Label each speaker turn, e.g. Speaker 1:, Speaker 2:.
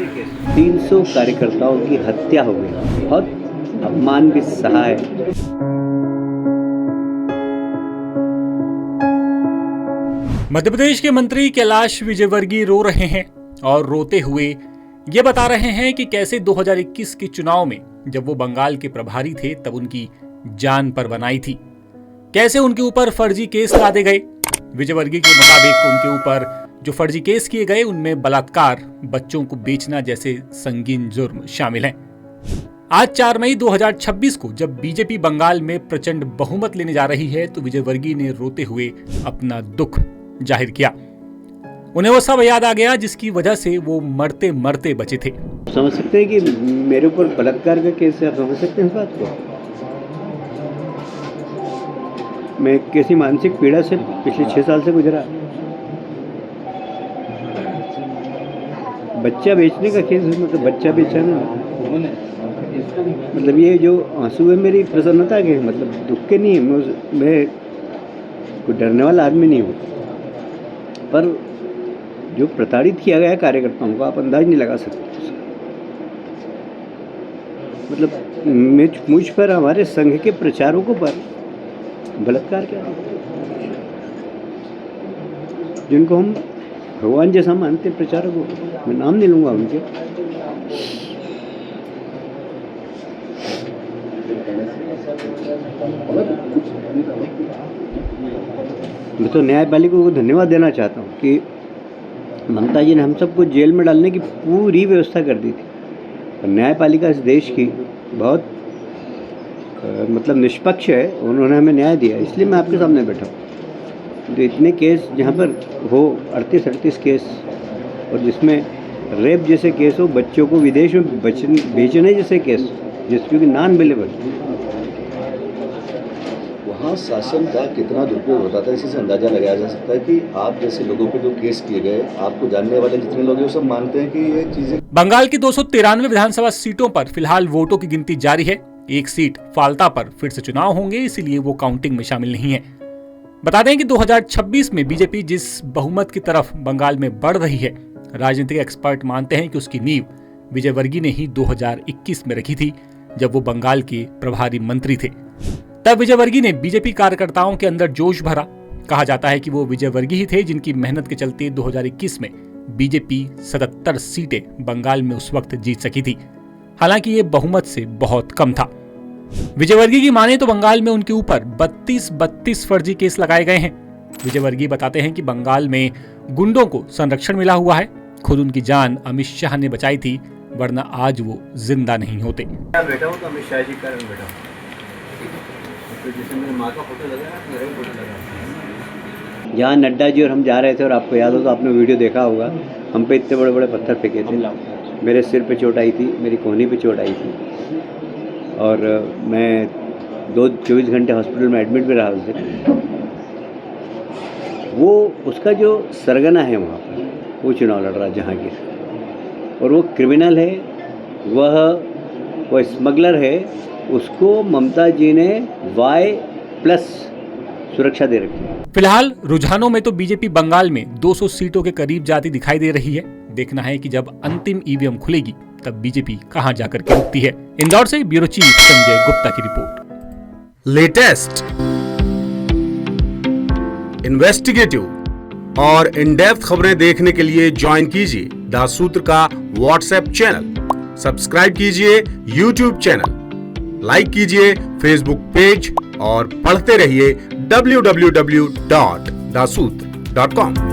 Speaker 1: 300 कार्यकर्ताओं की हत्या हो गई। बहुत अपमान भी सहा है।
Speaker 2: मध्य प्रदेश के मंत्री कैलाश विजयवर्गीय रो रहे हैं और रोते हुए ये बता रहे हैं कि कैसे 2021 के चुनाव में जब वो बंगाल के प्रभारी थे तब उनकी जान पर बनाई थी, कैसे उनके ऊपर फर्जी केस लादे गए। विजयवर्गीय के मुताबिक उनके ऊपर जो फर्जी केस किए गए उनमें बलात्कार, बच्चों को बेचना जैसे संगीन जुर्म शामिल हैं। आज 4 मई 2026 को जब बीजेपी बंगाल में प्रचंड बहुमत लेने जा रही है तो विजयवर्गीय ने रोते हुए अपना दुख जाहिर किया। उन्हें वो सब याद आ गया जिसकी वजह से वो मरते मरते बचे थे।
Speaker 1: समझ सकते हैं कि मेरे ऊपर बलात्कार का केस है, आप समझ सकते हैं इस बात को। मैं किसी मानसिक पीड़ा से पिछले 6 साल से गुजरा। बच्चा बेचने का केस, मतलब बच्चा बेचा ना, मतलब ये जो आंसू है मेरी प्रसन्नता के, मतलब दुख के नहीं है। मैं कोई डरने वाला आदमी नहीं हूँ, पर जो प्रताड़ित किया गया कार्यकर्ताओं को आप अंदाज नहीं लगा सकते। मतलब मुझ पर, हमारे संघ के प्रचारकों पर बलात्कार किया, जिनको हम भगवान जैसा मानते हैं, प्रचारकों, मैं नाम नहीं लूँगा उनके। मैं तो न्यायपालिका को धन्यवाद देना चाहता हूँ कि ममता जी ने हम सबको जेल में डालने की पूरी व्यवस्था कर दी थी। और न्यायपालिका इस देश की बहुत मतलब निष्पक्ष है, उन्होंने हमें न्याय दिया, इसलिए मैं आपके सामने बैठा हूँ। तो इतने केस जहाँ पर हो, 38 केस, और जिसमें रेप जैसे केस हो, बच्चों को विदेश में बेचने जैसे केस, जिसकी नॉन अवेलेबल,
Speaker 3: वहाँ शासन का कितना दुरुपयोग होता था, इसी से अंदाजा लगाया जा सकता है कि आप जैसे लोगों पे जो केस किए गए, आपको जानने वाले जितने लोग हैं वो सब मानते हैं कि ये चीजें।
Speaker 2: बंगाल की 293 विधानसभा सीटों पर फिलहाल वोटों की गिनती जारी है। एक सीट फाल्ता पर फिर से चुनाव होंगे, इसीलिए वो काउंटिंग में शामिल नहीं है। बता दें कि 2026 में बीजेपी जिस बहुमत की तरफ बंगाल में बढ़ रही है, राजनीतिक एक्सपर्ट मानते हैं कि उसकी नींव विजयवर्गीय ने ही 2021 में रखी थी, जब वो बंगाल के प्रभारी मंत्री थे। तब विजयवर्गीय ने बीजेपी कार्यकर्ताओं के अंदर जोश भरा। कहा जाता है कि वो विजयवर्गीय ही थे जिनकी मेहनत के चलते 2021 में बीजेपी 77 सीटें बंगाल में उस वक्त जीत सकी थी। हालांकि ये बहुमत से बहुत कम था। विजयवर्गीय की माने तो बंगाल में उनके ऊपर 32 फर्जी केस लगाए गए हैं। विजयवर्गीय बताते हैं कि बंगाल में गुंडों को संरक्षण मिला हुआ है। खुद उनकी जान अमित शाह ने बचाई थी, वरना आज वो जिंदा नहीं होते।
Speaker 1: बैठा हूँ तो अमित शाह जी कारण बैठा हूँ, तो जैसे मेरी माँ का फोटो लगा ना, मेरा भी फोटो लगा। जहाँ नड्डा जी और हम जा रहे थे, और आपको याद हो तो आपने वीडियो देखा होगा, हम पे इतने बड़े बड़े पत्थर फेंके थे। मेरे सिर पे चोट आई थी, मेरी कोहनी पे चोट आई थी, और मैं 24 घंटे हॉस्पिटल में एडमिट भी रहा उस दिन। वो उसका जो सरगना है वहाँ पर, वो चुनाव लड़ रहा जहांगीर, और वो क्रिमिनल है, वह स्मगलर है। उसको ममता जी ने Y+ सुरक्षा दे रखी है।
Speaker 2: फिलहाल रुझानों में तो बीजेपी बंगाल में 200 सीटों के करीब जाती दिखाई दे रही है। देखना है कि जब अंतिम ईवीएम खुलेगी तब बीजेपी कहां जाकर के रुकती है। इंदौर से ब्यूरो चीफ संजय गुप्ता की रिपोर्ट।
Speaker 4: लेटेस्ट, इन्वेस्टिगेटिव और इन डेप्थ खबरें देखने के लिए ज्वाइन कीजिए द सूत्र का व्हाट्सएप चैनल, सब्सक्राइब कीजिए यूट्यूब चैनल, लाइक कीजिए फेसबुक पेज और पढ़ते रहिए www.daसूत्र.com।